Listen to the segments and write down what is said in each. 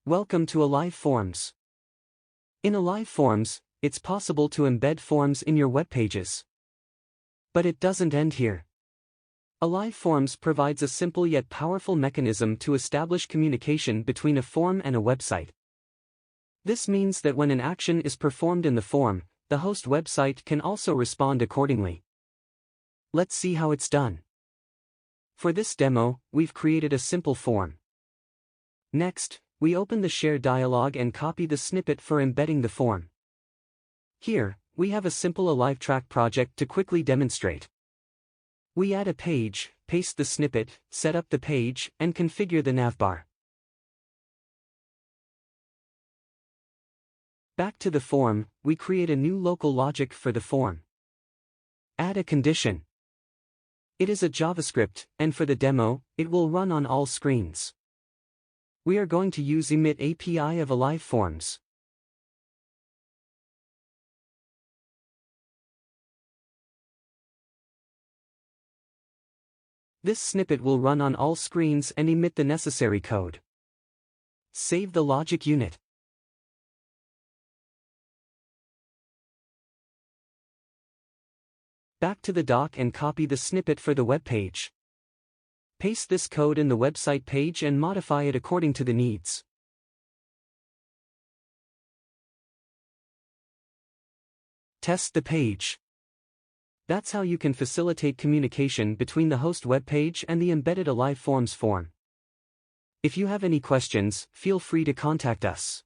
Welcome to Aliveforms. In Aliveforms, it's possible to embed forms in your web pages. But it doesn't end here. Aliveforms provides a simple yet powerful mechanism to establish communication between a form and a website. This means that when an action is performed in the form, the host website can also respond accordingly. Let's see how it's done. For this demo, we've created a simple form. Next, we open the Share dialog and copy the snippet for embedding the form. Here, we have a simple AliveTrack project to quickly demonstrate. We add a page, paste the snippet, set up the page, and configure the navbar. Back to the form, we create a new local logic for the form. Add a condition. It is a JavaScript, and for the demo, it will run on all screens. We are going to use Emit API of Aliveforms. This snippet will run on all screens and emit the necessary code. Save the logic unit. Back to the dock and copy the snippet for the web page. Paste this code in the website page and modify it according to the needs. Test the page. That's how you can facilitate communication between the host web page and the embedded Aliveforms form. If you have any questions, feel free to contact us.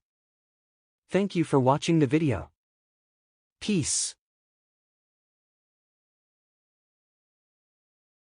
Thank you for watching the video. Peace.